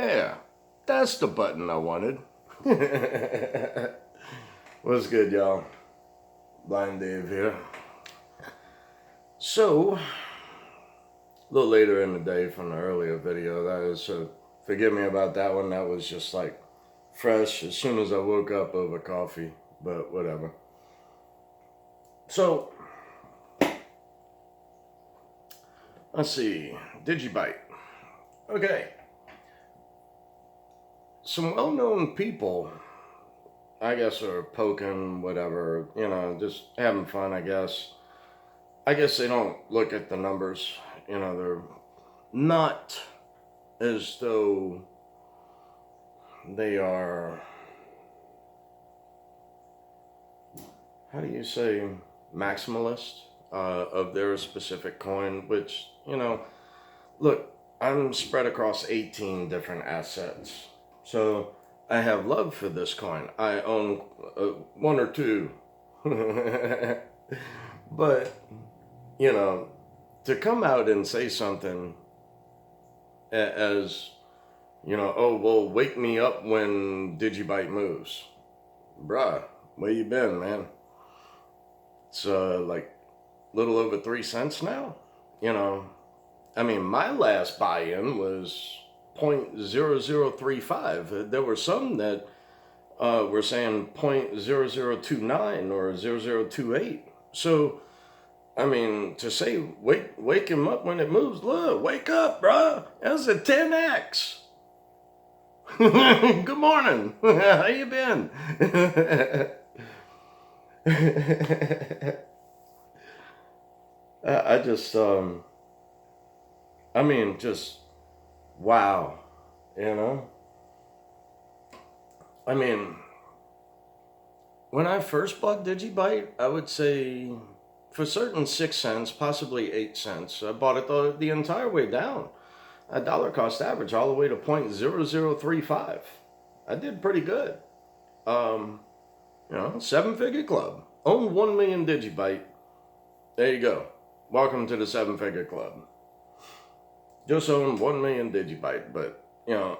Yeah, that's the button I wanted. What's good, y'all? Blind Dave here. So, a little later in the day from the earlier video, that is, forgive me about that one. That was just like fresh as soon as I woke up over coffee, but whatever. So, let's see. Digibyte. Okay. Some well-known people, I guess, are poking, whatever, just having fun, I guess. I guess they don't look at the numbers. They're not as though they are, how do you say, maximalist of their specific coin, which, look, I'm spread across 18 different assets. So I have love for this coin. I own one or two. But, to come out and say something as, oh, well, wake me up when Digibyte moves. Bruh, where you been, man? It's like a little over 3 cents now. My last buy-in was 0.0035. There were some that were saying 0.0029 or 0028. So, to say wake him up when it moves, look, wake up, bruh. That's a 10x. Good morning. How you been? I just, just, wow, when I first bought Digibyte, I would say for certain 6 cents, possibly 8 cents. I bought it the entire way down. A dollar cost average all the way to 0.0035. I did pretty good. 7-figure club. Own 1 million Digibyte. There you go. Welcome to the 7-figure club. Just own 1 million Digibyte, but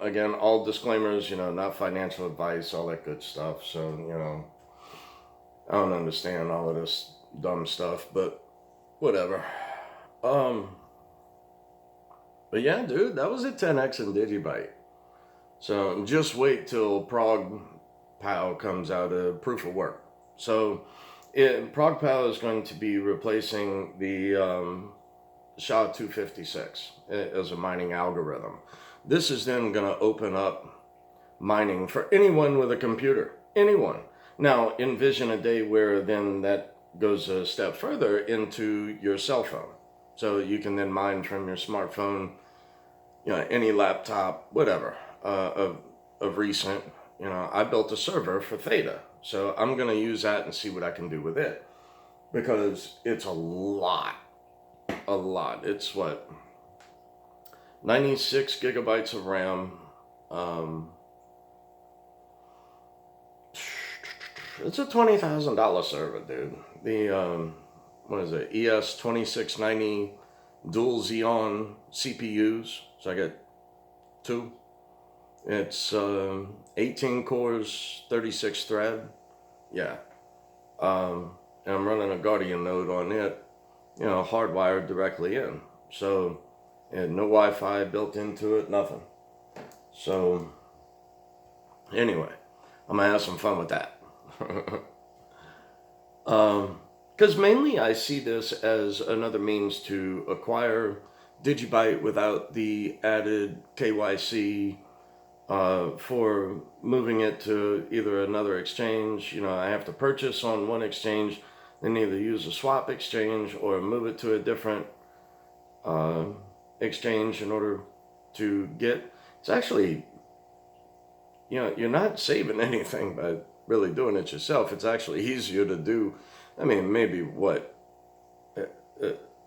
again, all disclaimers, not financial advice, all that good stuff. So, I don't understand all of this dumb stuff, but whatever. But yeah, dude, that was a 10x in Digibyte. So just wait till ProgPow comes out of proof of work. So ProgPow is going to be replacing the SHA-256 as a mining algorithm. This is then going to open up mining for anyone with a computer. Anyone. Now, envision a day where then that goes a step further into your cell phone. So you can then mine from your smartphone, any laptop, whatever, of recent. I built a server for Theta. So I'm going to use that and see what I can do with it. Because it's a lot. It's what? 96 gigabytes of RAM. It's a $20,000 server, dude. The, what is it? ES2690 dual Xeon CPUs. So I got 2. It's 18 cores, 36 thread. Yeah. And I'm running a Guardian node on it, hardwired directly in. So, and no Wi-Fi built into it, nothing. So, anyway, I'm going to have some fun with that. Because mainly I see this as another means to acquire Digibyte without the added KYC for moving it to either another exchange. I have to purchase on one exchange, then either use a swap exchange or move it to a different exchange in order to get. It's actually, you're not saving anything by really doing it yourself. It's actually easier to do. Maybe what,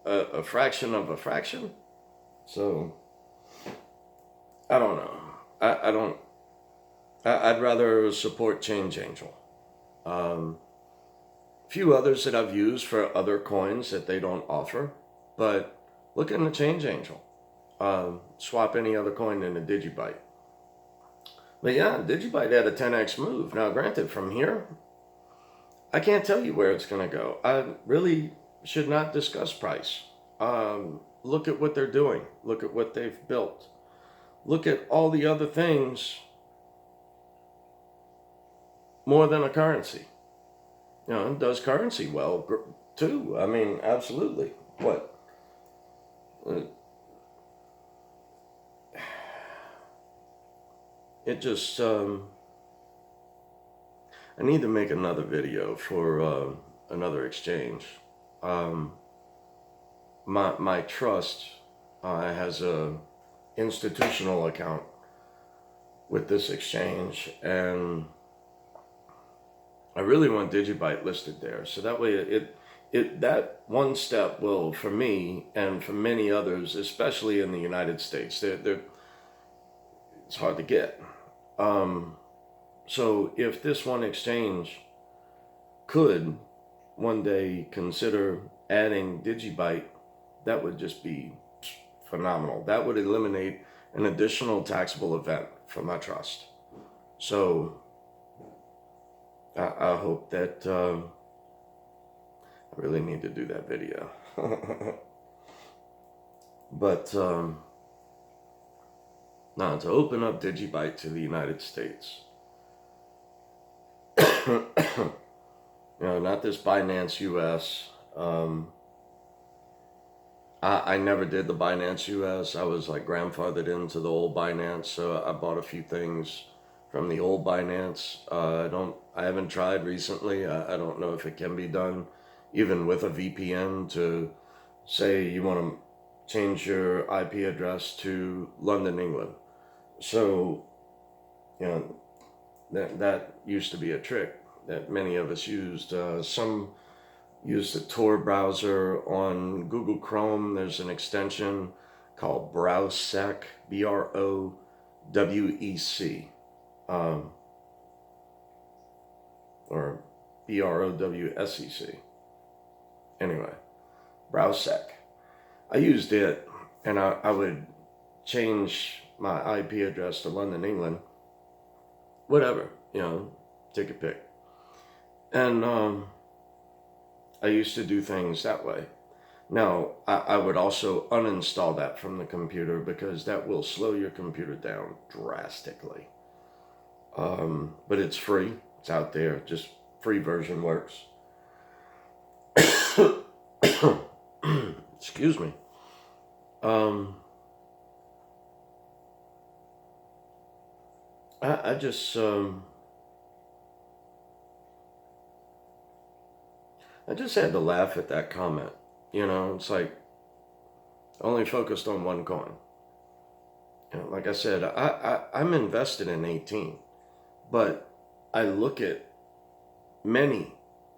a fraction of a fraction. So I don't know. I'd rather support Change Angel. Few others that I've used for other coins that they don't offer, but look into Change Angel. Swap any other coin into Digibyte. But yeah, Digibyte had a 10x move. Now, granted, from here, I can't tell you where it's going to go. I really should not discuss price. Look at what they're doing. Look at what they've built. Look at all the other things more than a currency. You know, does currency well too? I mean, absolutely. What? It just, I need to make another video for another exchange. Um, my trust has a institutional account with this exchange, and I really want Digibyte listed there, so that way that one step will, for me and for many others, especially in the United States, it's hard to get. So if this one exchange could one day consider adding Digibyte, that would just be phenomenal. That would eliminate an additional taxable event for my trust. So I hope that I really need to do that video. But now to open up Digibyte to the United States. You know, not this Binance US. I never did the Binance US. I was like grandfathered into the old Binance, so I bought a few things from the old Binance. I haven't tried recently. I don't know if it can be done, even with a VPN, to say you want to change your IP address to London, England. So, you know, that used to be a trick that many of us used. Some used the Tor browser on Google Chrome. There's an extension called Browsec, BROWEC, or BROWSEC. Anyway, Browsec. I used it, and I would change my IP address to London, England. Whatever, you know, take a pick. And I used to do things that way. Now, I would also uninstall that from the computer because that will slow your computer down drastically. But it's free. It's out there. Just free version works. Excuse me. I just had to laugh at that comment. You know, it's like only focused on one coin. You know, like I said, I'm invested in 18, but I look at many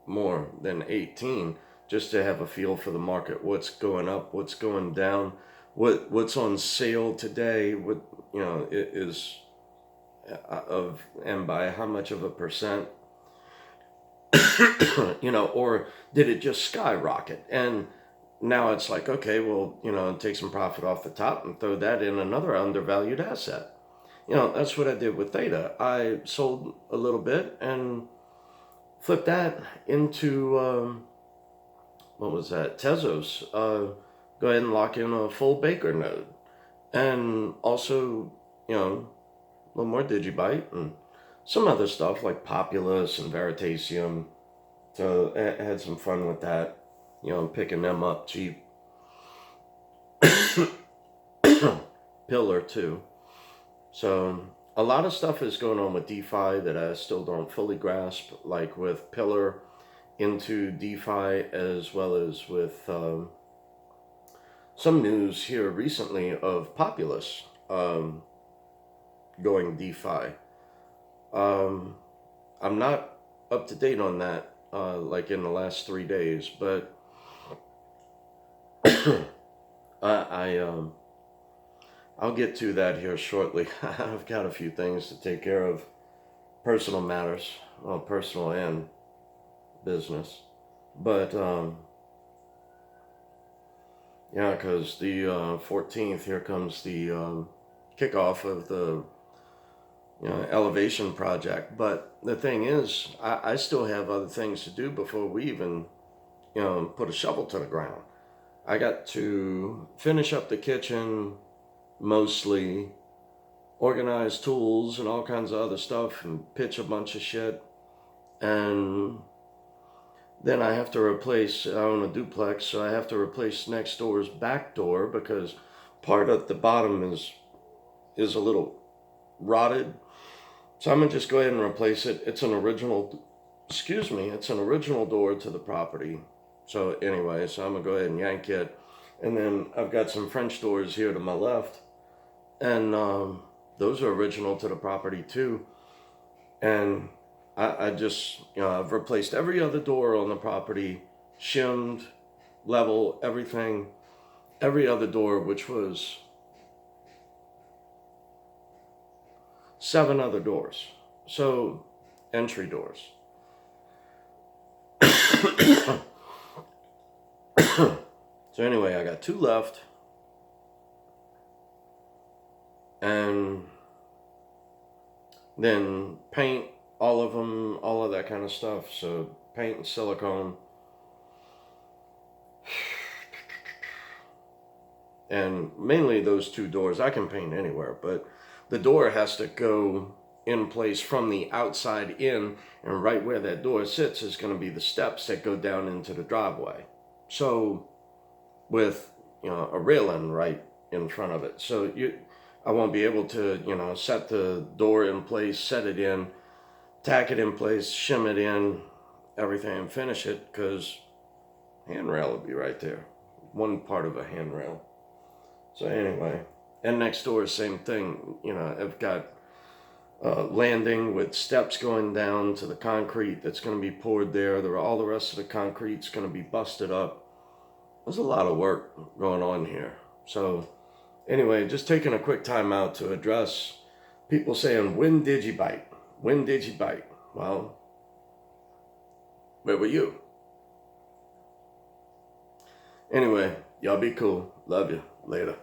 more than 18 just to have a feel for the market. What's going up? What's going down? What's on sale today? What, you know, it is of, and by how much of a percent? You know, or did it just skyrocket? And now it's like, okay, well, you know, take some profit off the top and throw that in another undervalued asset. You know, that's what I did with Theta. I sold a little bit and flipped that into, what was that? Tezos. Go ahead and lock in a full Baker node. And also, you know, a little more Digibyte and some other stuff like Populous and Veritasium. So I had some fun with that, you know, picking them up cheap. Pillar too. So a lot of stuff is going on with DeFi that I still don't fully grasp, like with Pillar into DeFi, as well as with some news here recently of Populous going DeFi. I'm not up to date on that, like in the last 3 days, but I'll get to that here shortly. I've got a few things to take care of, personal matters, well, personal and business, but yeah, because the 14th, here comes the kickoff of the elevation project. But the thing is, I still have other things to do before we even, put a shovel to the ground. I got to finish up the kitchen, mostly organize tools and all kinds of other stuff, and pitch a bunch of shit. And then I have to replace, I own a duplex, so I have to replace next door's back door because part of the bottom is a little rotted. So I'm gonna just go ahead and replace it. It's an original, it's an original door to the property. So anyway, so I'm gonna go ahead and yank it. And then I've got some French doors here to my left. And those are original to the property too. And I just, I've replaced every other door on the property, shimmed, level, everything. Every other door, which was 7 other doors. So, entry doors. So anyway, I got 2 left. And then paint all of them, all of that kind of stuff. So paint and silicone. And mainly those 2 doors. I can paint anywhere, but the door has to go in place from the outside in, and right where that door sits is going to be the steps that go down into the driveway. So with, a railing right in front of it. So I won't be able to, set the door in place, set it in, tack it in place, shim it in, everything, and finish it, because handrail will be right there. One part of a handrail. So anyway, and next door, same thing. I've got landing with steps going down to the concrete that's going to be poured there. All the rest of the concrete's going to be busted up. There's a lot of work going on here. So anyway, just taking a quick time out to address people saying, when Digibyte? When Digibyte? Well, where were you? Anyway, y'all be cool. Love you. Later.